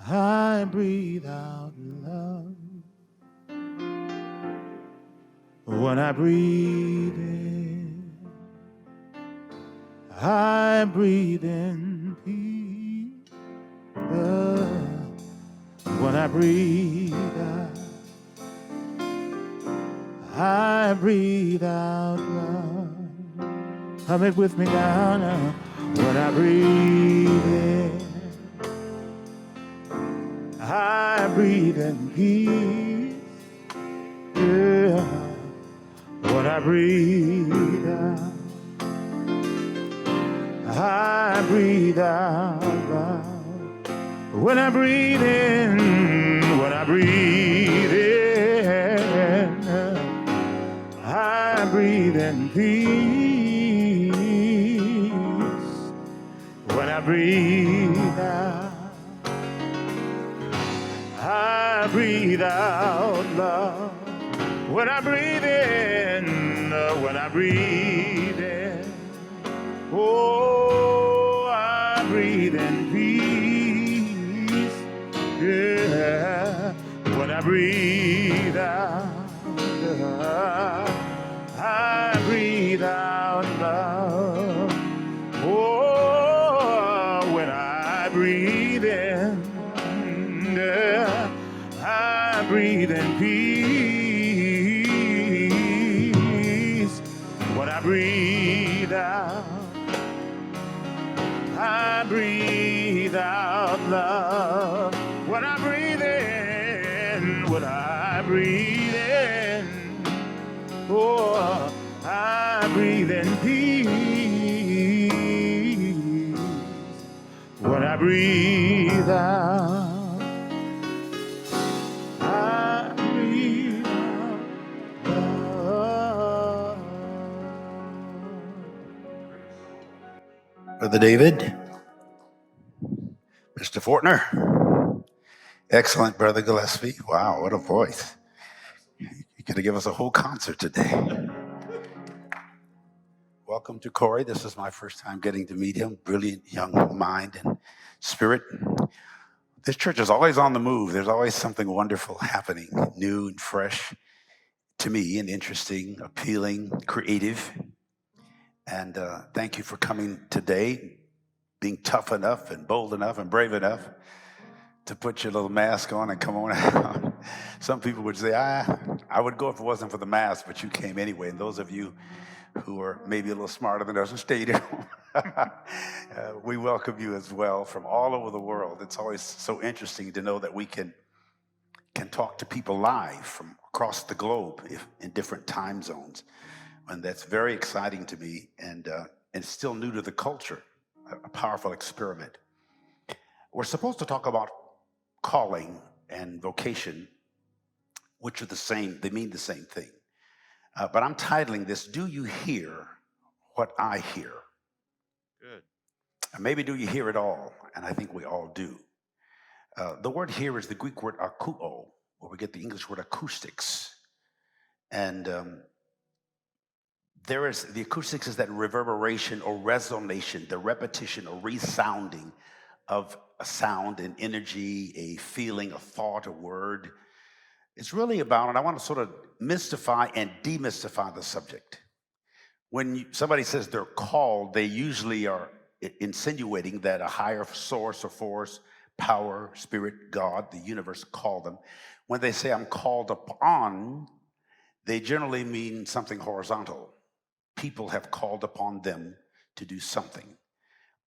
I breathe out love. When I breathe in, I breathe in peace. When I breathe out, I breathe out love. Hum it with me now. When I breathe in, I breathe in peace. Yeah. When I breathe out, I breathe out loud. When I breathe in, when I breathe in, I breathe in peace. When I breathe out, I breathe out love. When I breathe in, when I breathe in, oh, I breathe in peace. Yeah. When I breathe out, I breathe out love. Oh, when I breathe in, yeah, I breathe in peace. When I breathe out, I breathe out love. When I breathe in, when I breathe in, oh, I breathe in peace. When I breathe out, I breathe out love. Brother David, Mr. Fortner, excellent, Brother Gillespie. Wow, what a voice. You could have given us a whole concert today. Welcome to Corey. This is my first time getting to meet him. Brilliant young mind and spirit. This church is always on the move. There's always something wonderful happening, new and fresh to me, and interesting, appealing, creative. And thank you for coming today, being tough enough and bold enough and brave enough to put your little mask on and come on out. Some people would say, I would go if it wasn't for the mask, but you came anyway. And those of you who are maybe a little smarter than us and stayed at home, we welcome you as well from all over the world. It's always so interesting to know that we can talk to people live from across the globe in different time zones. And that's very exciting to me and still new to the culture, a powerful experiment. We're supposed to talk about calling and vocation, which are the same, they mean the same thing. But I'm titling this, Do You Hear What I Hear? Good. And maybe do you hear it all? And I think we all do. The word here is the Greek word akouo, where we get the English word acoustics. And there is, the acoustics is that reverberation or resonation, the repetition or resounding of a sound, an energy, a feeling, a thought, a word. It's really about, and I want to sort of mystify and demystify the subject. When somebody says they're called, they usually are insinuating that a higher source or force, power, spirit, God, the universe called them. When they say I'm called upon, they generally mean something horizontal. People have called upon them to do something.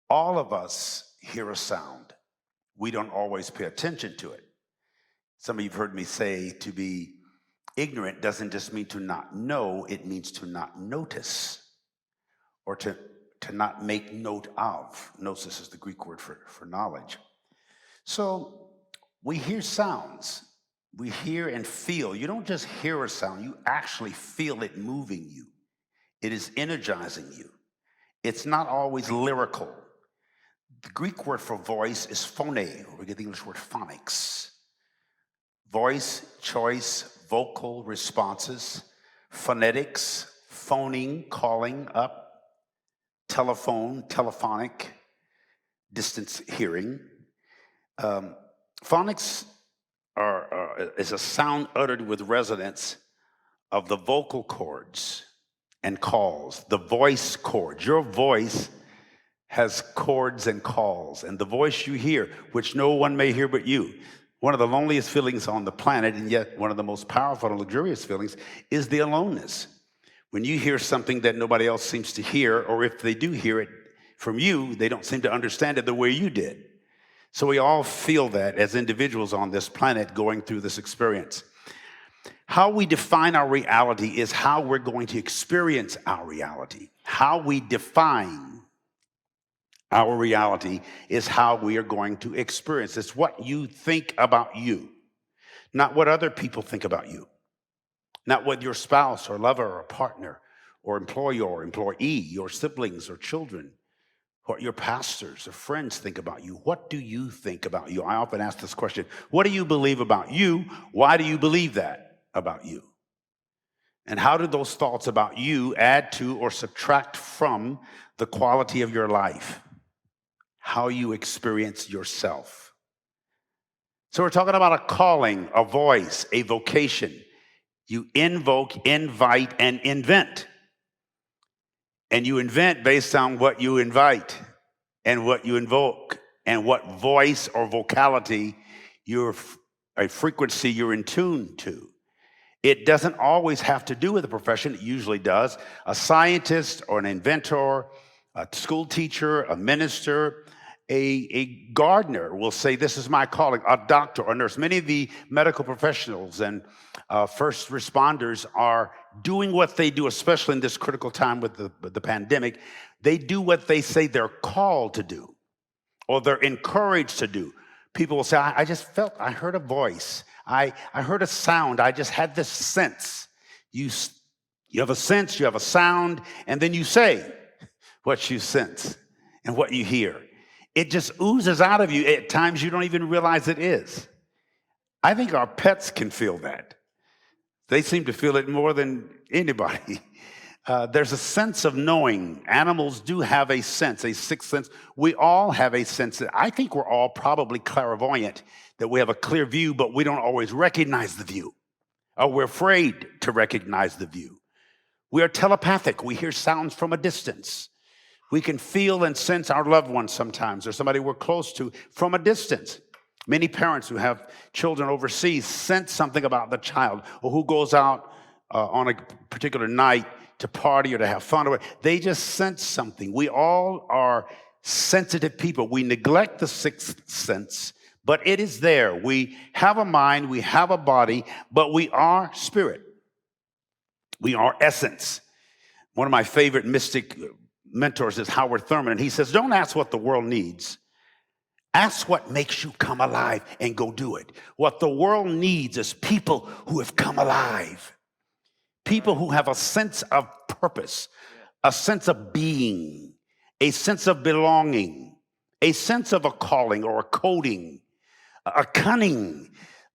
All of us hear a sound. We don't always pay attention to it. Some of you have heard me say to be ignorant doesn't just mean to not know, it means to not notice or to not make note of. Gnosis is the Greek word for knowledge. So we hear sounds. We hear and feel. You don't just hear a sound, you actually feel it moving you. It is energizing you. It's not always lyrical. The Greek word for voice is phone, or we get the English word phonics. Voice, choice, vocal responses, phonetics, phoning, calling up, telephone, telephonic, distance hearing. Phonics is a sound uttered with resonance of the vocal cords and calls, the voice cords. Your voice has chords and calls, and the voice you hear, which no one may hear but you. One of the loneliest feelings on the planet, and yet one of the most powerful and luxurious feelings, is the aloneness. When you hear something that nobody else seems to hear, or if they do hear it from you, they don't seem to understand it the way you did. So we all feel that as individuals on this planet going through this experience. How we define our reality is how we're going to experience our reality. How we define our reality is how we are going to experience. It's what you think about you, not what other people think about you, not what your spouse or lover or partner or employee or employee, your siblings or children, what your pastors or friends think about you. What do you think about you? I often ask this question: what do you believe about you? Why do you believe that about you? And how do those thoughts about you add to or subtract from the quality of your life? How you experience yourself. So we're talking about a calling, a voice, a vocation. You invoke, invite, and invent. And you invent based on what you invite and what you invoke and what voice or vocality, a frequency you're in tune to. It doesn't always have to do with a profession. It usually does. A scientist or an inventor, a school teacher, a minister, a gardener will say, this is my calling. A doctor or nurse. Many of the medical professionals and first responders are doing what they do, especially in this critical time with the pandemic. They do what they say they're called to do, or they're encouraged to do. People will say, I just felt, I heard a voice. I heard a sound. I just had this sense. You have a sense, you have a sound, and then you say what you sense and what you hear. It just oozes out of you. At times you don't even realize it is. I think our pets can feel that. They seem to feel it more than anybody. There's a sense of knowing. Animals do have a sense, a sixth sense. We all have a sense. I think we're all probably clairvoyant, that we have a clear view, but we don't always recognize the view. Or we're afraid to recognize the view. We are telepathic. We hear sounds from a distance. We can feel and sense our loved ones sometimes, or somebody we're close to from a distance. Many parents who have children overseas sense something about the child, or who goes out on a particular night to party or to have fun. They just sense something. We all are sensitive people. We neglect the sixth sense, but it is there. We have a mind, we have a body, but we are spirit. We are essence. One of my favorite mystic mentors is Howard Thurman, and he says, don't ask what the world needs. Ask what makes you come alive and go do it. What the world needs is people who have come alive. People who have a sense of purpose, a sense of being, a sense of belonging, a sense of a calling or a coding, a cunning,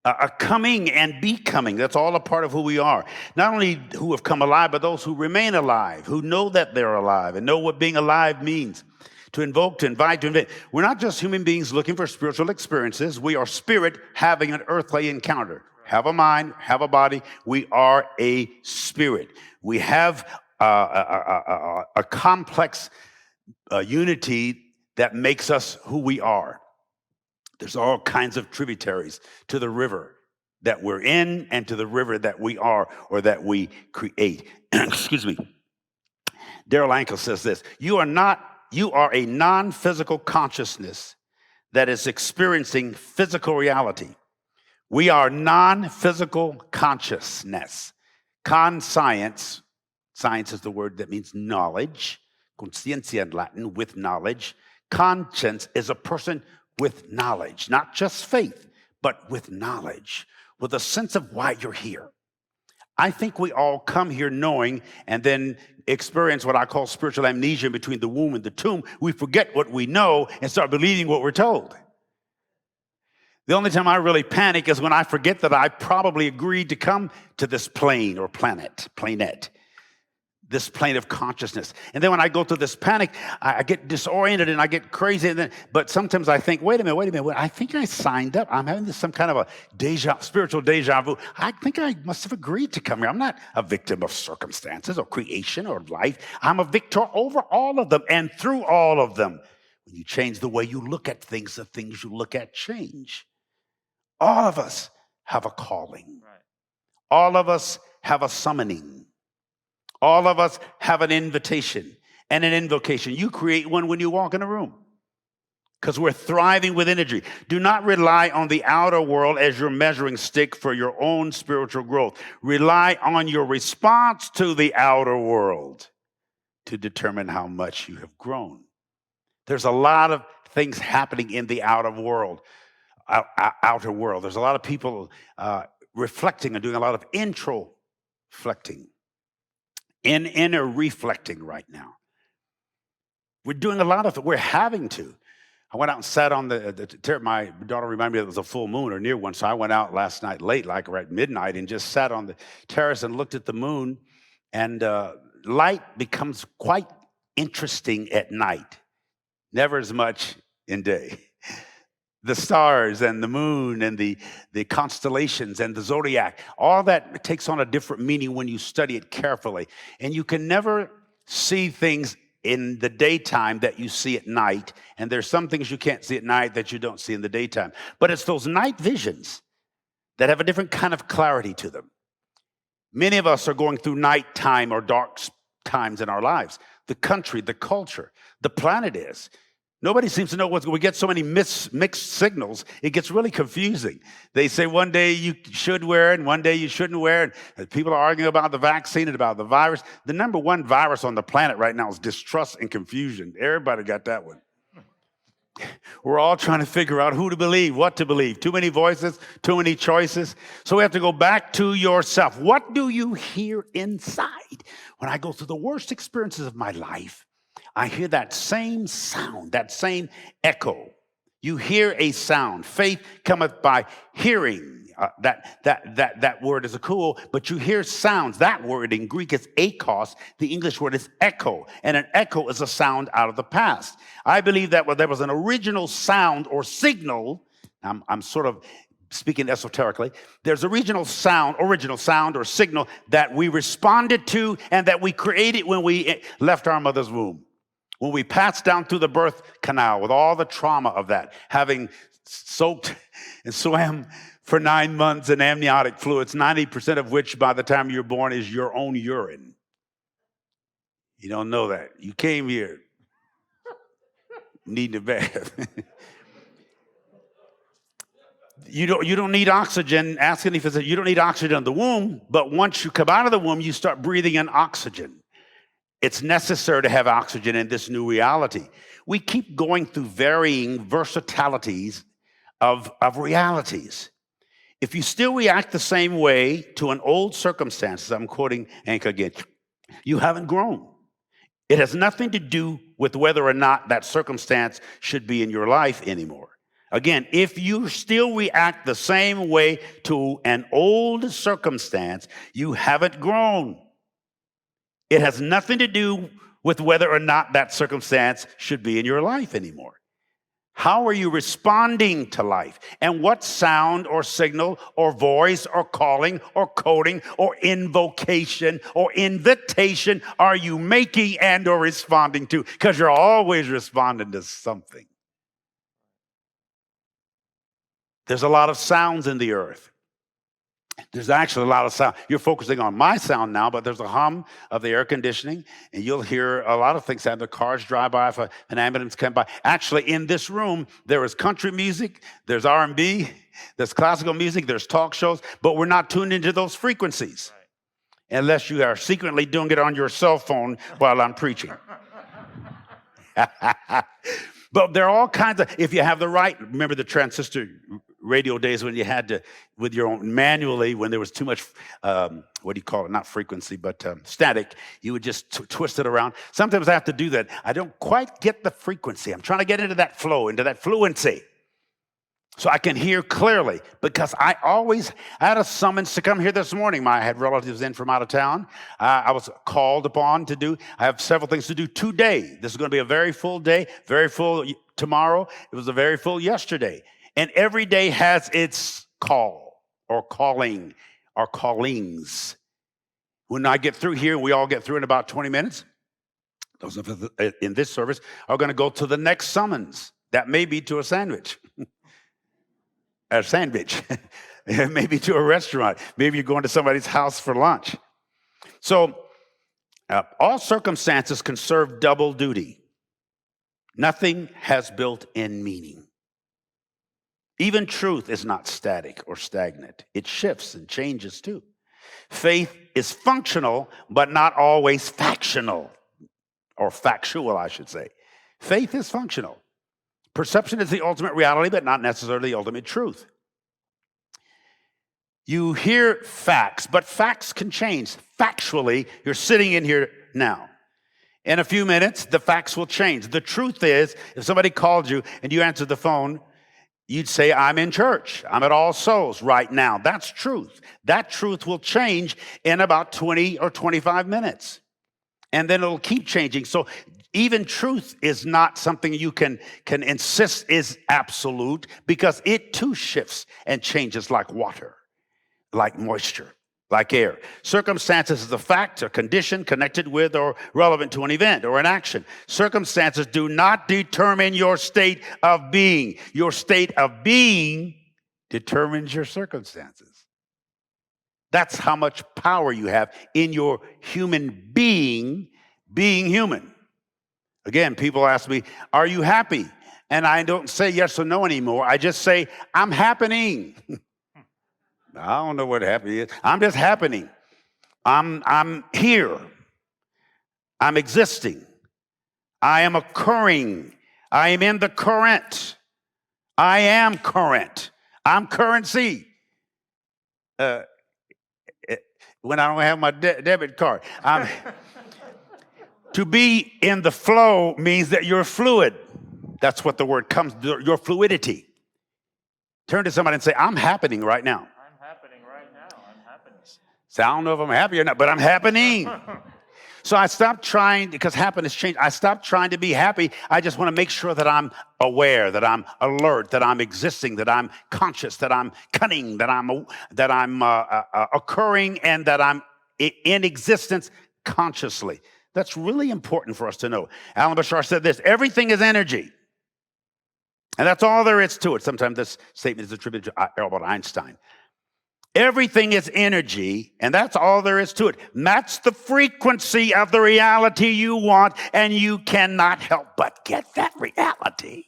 a coming and becoming. That's all a part of who we are. Not only who have come alive, but those who remain alive, who know that they're alive and know what being alive means. To invoke, to invite, to invent. We're not just human beings looking for spiritual experiences. We are spirit having an earthly encounter. Have a mind, have a body. We are a spirit. We have a complex unity that makes us who we are. There's all kinds of tributaries to the river that we're in and to the river that we are or that we create. Excuse me. Daryl Ankel says this: you are a non-physical consciousness that is experiencing physical reality. We are non-physical consciousness. Conscience, science is the word that means knowledge. Conscientia in Latin, with knowledge. Conscience is a person with knowledge, not just faith, but with knowledge, with a sense of why you're here. I think we all come here knowing and then experience what I call spiritual amnesia between the womb and the tomb. We forget what we know and start believing what we're told. The only time I really panic is when I forget that I probably agreed to come to this plane or planet. this plane of consciousness. And then when I go through this panic, I get disoriented and I get crazy. But sometimes I think, wait a minute. I think I signed up. I'm having some kind of a spiritual deja vu. I think I must have agreed to come here. I'm not a victim of circumstances or creation or life. I'm a victor over all of them and through all of them. When you change the way you look at things, the things you look at change. All of us have a calling. Right. All of us have a summoning. All of us have an invitation and an invocation. You create one when you walk in a room because we're thriving with energy. Do not rely on the outer world as your measuring stick for your own spiritual growth. Rely on your response to the outer world to determine how much you have grown. There's a lot of things happening in the outer world. There's a lot of people reflecting and doing a lot of introflecting. Inner reflecting right now. We're doing a lot of it. We're having to. I went out and sat on my daughter reminded me it was a full moon or near one, so I went out last night late, like right midnight, and just sat on the terrace and looked at the moon, and light becomes quite interesting at night, never as much in day. The stars and the moon and the constellations and the zodiac, all that takes on a different meaning when you study it carefully. And you can never see things in the daytime that you see at night. And there's some things you can't see at night that you don't see in the daytime. But it's those night visions that have a different kind of clarity to them. Many of us are going through nighttime or dark times in our lives. The country, the culture, the planet is. Nobody seems to know we get so many mixed signals, it gets really confusing. They say one day you should wear it and one day you shouldn't wear it. And people are arguing about the vaccine and about the virus. The number one virus on the planet right now is distrust and confusion. Everybody got that one. We're all trying to figure out who to believe, what to believe. Too many voices, too many choices. So we have to go back to yourself. What do you hear inside? When I go through the worst experiences of my life, I hear that same sound, that same echo. You hear a sound. Faith cometh by hearing. That word is a cool, but you hear sounds. That word in Greek is akos. The English word is echo. And an echo is a sound out of the past. I believe that there was an original sound or signal. I'm sort of speaking esoterically. There's original sound or signal that we responded to and that we created when we left our mother's womb. When we passed down through the birth canal with all the trauma of that, having soaked and swam for 9 months in amniotic fluids, 90% of which by the time you're born is your own urine. You don't know that. You came here needing a bath. You don't need oxygen. Ask any physician. You don't need oxygen in the womb, but once you come out of the womb, you start breathing in oxygen. It's necessary to have oxygen in this new reality. We keep going through varying versatilities of realities. If you still react the same way to an old circumstance, I'm quoting Anka again, you haven't grown. It has nothing to do with whether or not that circumstance should be in your life anymore. Again, if you still react the same way to an old circumstance, you haven't grown. It has nothing to do with whether or not that circumstance should be in your life anymore. How are you responding to life? And what sound or signal or voice or calling or coding or invocation or invitation are you making and or responding to? Because you're always responding to something. There's a lot of sounds in the earth. There's actually a lot of sound. You're focusing on my sound now, but there's a hum of the air conditioning, and you'll hear a lot of things. The cars drive by, if an ambulance comes by. Actually, in this room, there is country music, there's R&B, there's classical music, there's talk shows, but we're not tuned into those frequencies unless you are secretly doing it on your cell phone while I'm preaching. But there are all kinds of, if you have the right, remember the transistor radio days when you had to, with your own, manually, when there was too much, what do you call it, not frequency, but static, you would just twist it around. Sometimes I have to do that. I don't quite get the frequency. I'm trying to get into that flow, into that fluency. So I can hear clearly, because I had a summons to come here this morning. I had relatives in from out of town. I was called upon to do, I have several things to do today. This is going to be a very full day, very full tomorrow. It was a very full yesterday. And every day has its call or calling or callings. When I get through here, we all get through in about 20 minutes. Those in this service are going to go to the next summons. That may be to a sandwich. Maybe to a restaurant. Maybe you're going to somebody's house for lunch. So all circumstances can serve double duty. Nothing has built-in meaning. Even truth is not static or stagnant. It shifts and changes too. Faith is functional, but not always factional, or factual, I should say. Faith is functional. Perception is the ultimate reality, but not necessarily the ultimate truth. You hear facts, but facts can change. Factually, you're sitting in here now. In a few minutes, the facts will change. The truth is, if somebody called you and you answered the phone, you'd say, I'm in church. I'm at All Souls right now. That's truth. That truth will change in about 20 or 25 minutes. And then it'll keep changing. So even truth is not something you can insist is absolute, because it too shifts and changes like water, like moisture, like air. Circumstances is a fact, a condition connected with or relevant to an event or an action. Circumstances do not determine your state of being. Your state of being determines your circumstances. That's how much power you have in your human being human. Again, people ask me, are you happy? And I don't say yes or no anymore. I just say, I'm happening. I don't know what happy is. I'm just happening. I'm here. I'm existing. I am occurring. I am in the current. I am current. I'm currency. When I don't have my debit card. To be in the flow means that you're fluid. That's what the word comes, your fluidity. Turn to somebody and say, I'm happening right now. I'm happening right now. I'm happening. So I don't know if I'm happy or not, but I'm happening. So I stopped trying, because happiness changed. I stopped trying to be happy. I just want to make sure that I'm aware, that I'm alert, that I'm existing, that I'm conscious, that I'm cunning, that I'm occurring, and that I'm in existence consciously. That's really important for us to know. Alan Bashar said this, everything is energy. And that's all there is to it. Sometimes this statement is attributed to Albert Einstein. Everything is energy, and that's all there is to it. Match the frequency of the reality you want, and you cannot help but get that reality.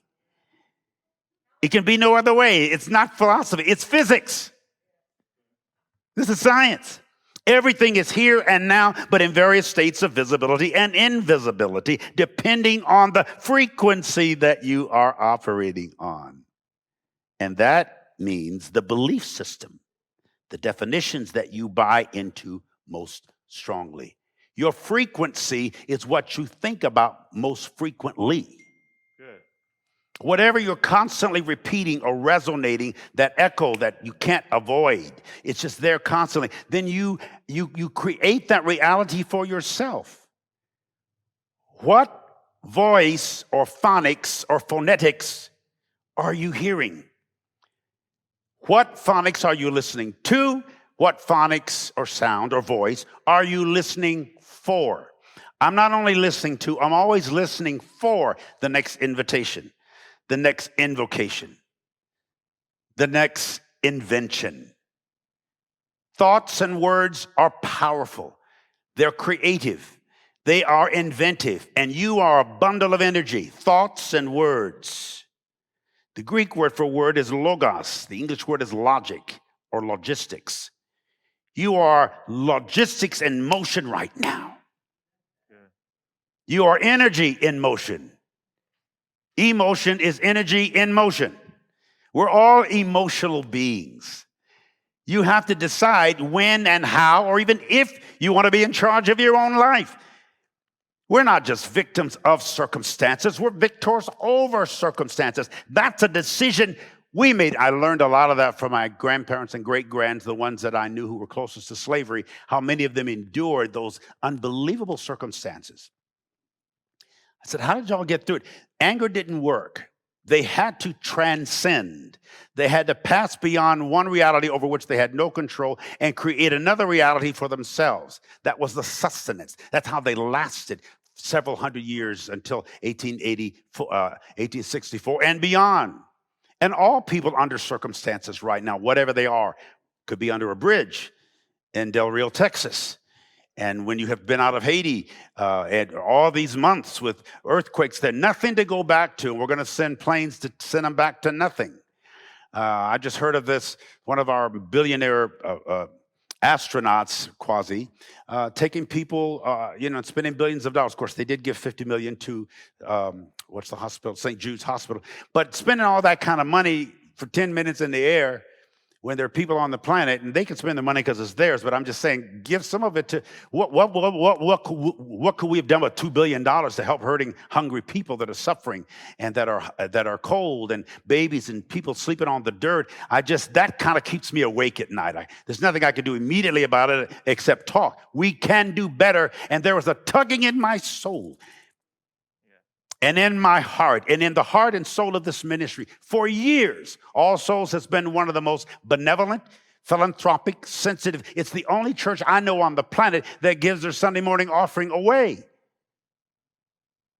It can be no other way. It's not philosophy. It's physics. This is science. Everything is here and now, but in various states of visibility and invisibility, depending on the frequency that you are operating on. And that means the belief system, the definitions that you buy into most strongly. Your frequency is what you think about most frequently. Whatever you're constantly repeating or resonating, that echo that you can't avoid, it's just there constantly, then you create that reality for yourself. What voice or phonics or phonetics are you hearing? What phonics are you listening to? What phonics or sound or voice are you listening for? I'm not only listening to, I'm always listening for the next invitation, the next invocation, the next invention. Thoughts and words are powerful. They're creative. They are inventive. And you are a bundle of energy, thoughts and words. The Greek word for word is logos. The English word is logic or logistics. You are logistics in motion right now. You are energy in motion. Emotion is energy in motion. We're all emotional beings. You have to decide when and how, or even if you want to be in charge of your own life. We're not just victims of circumstances. We're victors over circumstances. That's a decision I learned a lot of that from my grandparents and great-grands, the ones that I knew who were closest to slavery, how many of them endured those unbelievable circumstances. I said, how did y'all get through it? Anger didn't work. They had to transcend. They had to pass beyond one reality over which they had no control and create another reality for themselves. That was the sustenance. That's how they lasted several hundred years until 1864 and beyond. And all people under circumstances right now, whatever they are, could be under a bridge in Del Rio, Texas. And when you have been out of Haiti and all these months with earthquakes, there's nothing to go back to. We're going to send planes to send them back to nothing. I just heard of this, one of our billionaire astronauts, quasi, taking people, and spending billions of dollars. Of course, they did give $50 million to, what's the hospital? St. Jude's Hospital. But spending all that kind of money for 10 minutes in the air when there are people on the planet, and they can spend the money because it's theirs, but I'm just saying, give some of it to, what could we have done with $2 billion to help hurting, hungry people that are suffering and that are cold, and babies and people sleeping on the dirt? That kind of keeps me awake at night. There's nothing I can do immediately about it except talk. We can do better, and there was a tugging in my soul and in my heart, and in the heart and soul of this ministry. For years, All Souls has been one of the most benevolent, philanthropic, sensitive. It's the only church I know on the planet that gives their Sunday morning offering away.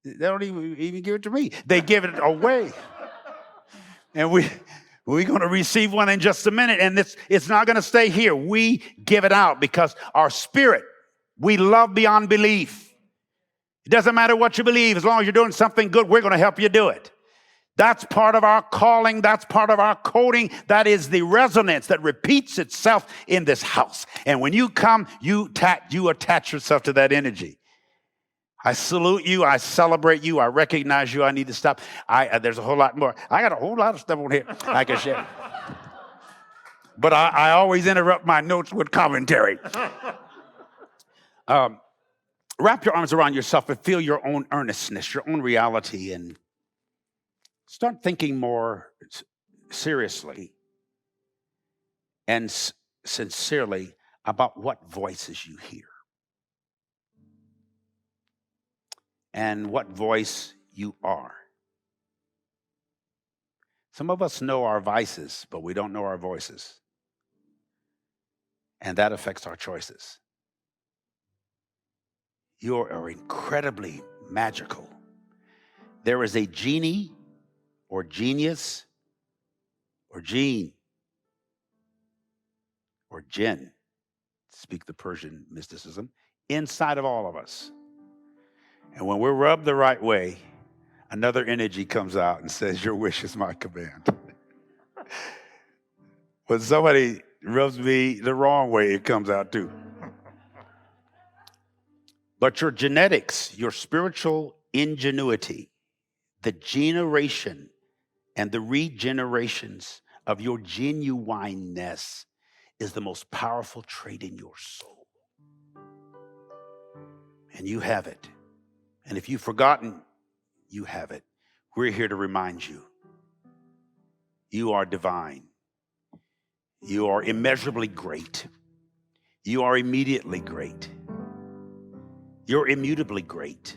They don't even give it to me. They give it away. And we're going to receive one in just a minute, and it's not going to stay here. We give it out because our spirit, we love beyond belief. It doesn't matter what you believe. As long as you're doing something good, we're going to help you do it. That's part of our calling. That's part of our coding. That is the resonance that repeats itself in this house. And when you come, you attach yourself to that energy. I salute you. I celebrate you. I recognize you. I need to stop. There's a whole lot more. I got a whole lot of stuff on here I can share. But I always interrupt my notes with commentary. Wrap your arms around yourself and feel your own earnestness, your own reality, and start thinking more seriously and sincerely about what voices you hear and what voice you are. Some of us know our vices, but we don't know our voices, and that affects our choices. You are incredibly magical. There is a genie or genius or gene or jinn, speak the Persian mysticism, inside of all of us. And when we're rubbed the right way, another energy comes out and says, your wish is my command. When somebody rubs me the wrong way, it comes out too. But your genetics, your spiritual ingenuity, the generation and the regenerations of your genuineness is the most powerful trait in your soul. And you have it. And if you've forgotten, you have it. We're here to remind you. You are divine. You are immeasurably great. You are immediately great. You're immutably great.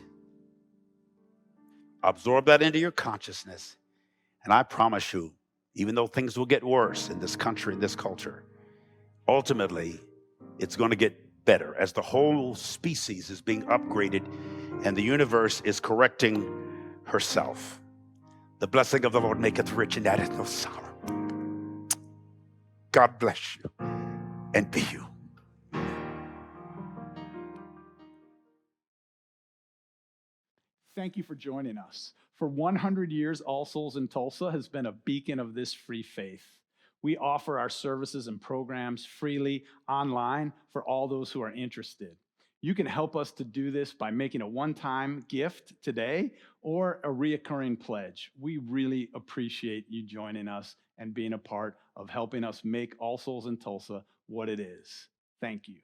Absorb that into your consciousness. And I promise you, even though things will get worse in this country, in this culture, ultimately, it's going to get better as the whole species is being upgraded and the universe is correcting herself. The blessing of the Lord maketh rich and addeth no sorrow. God bless you and be you. Thank you for joining us. For 100 years, All Souls in Tulsa has been a beacon of this free faith. We offer our services and programs freely online for all those who are interested. You can help us to do this by making a one-time gift today or a reoccurring pledge. We really appreciate you joining us and being a part of helping us make All Souls in Tulsa what it is. Thank you.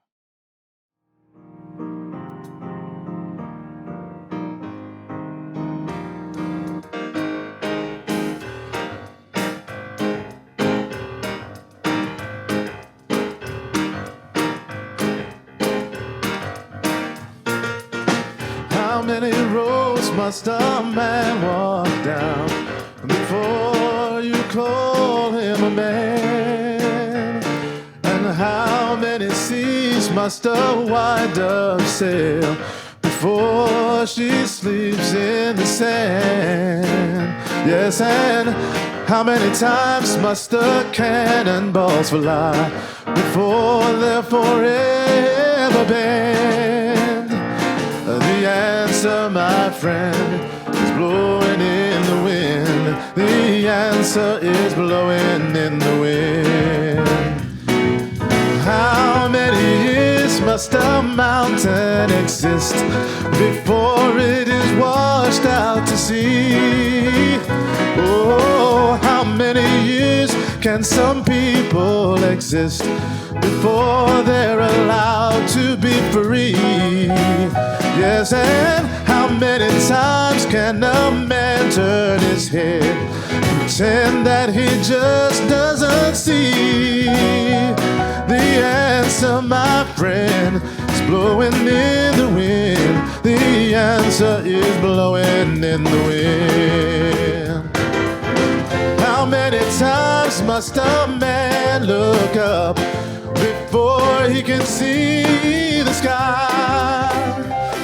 must a man walk down before you call him a man? And how many seas must a white dove sail before she sleeps in the sand? Yes, and how many times must the cannonballs fly before they're forever banned? The answer, my friend, is blowing in the wind. The answer is blowing in the wind. How many years must a mountain exist before it is washed out to sea? Oh, how many years can some people exist before they're allowed to be free? Yes, and how many times can a man turn his head, pretend that he just doesn't see? The answer, my friend, is blowing in the wind. The answer is blowing in the wind. How many times must a man look up before he can see the sky?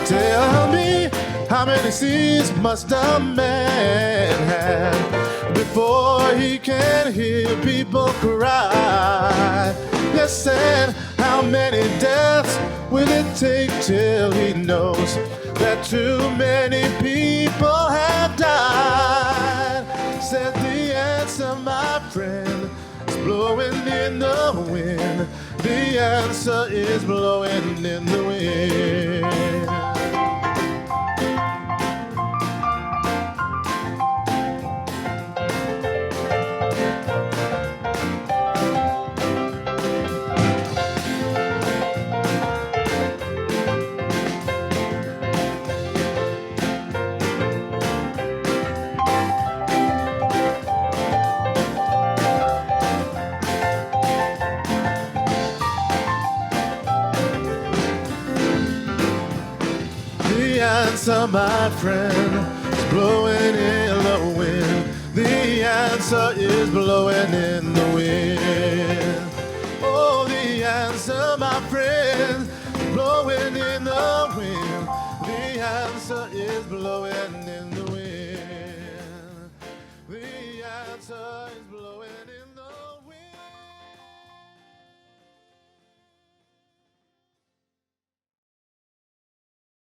Tell me, how many seas must a man have before he can hear people cry? Yes, and how many deaths will it take till he knows that too many people have died? Said the answer, my friend, is blowing in the wind. The answer is blowing in the wind. The answer, my friend, is blowing in the wind. The answer is blowing in the wind. Oh, the answer, my friend, is blowing in the wind. The answer is blowing in the wind.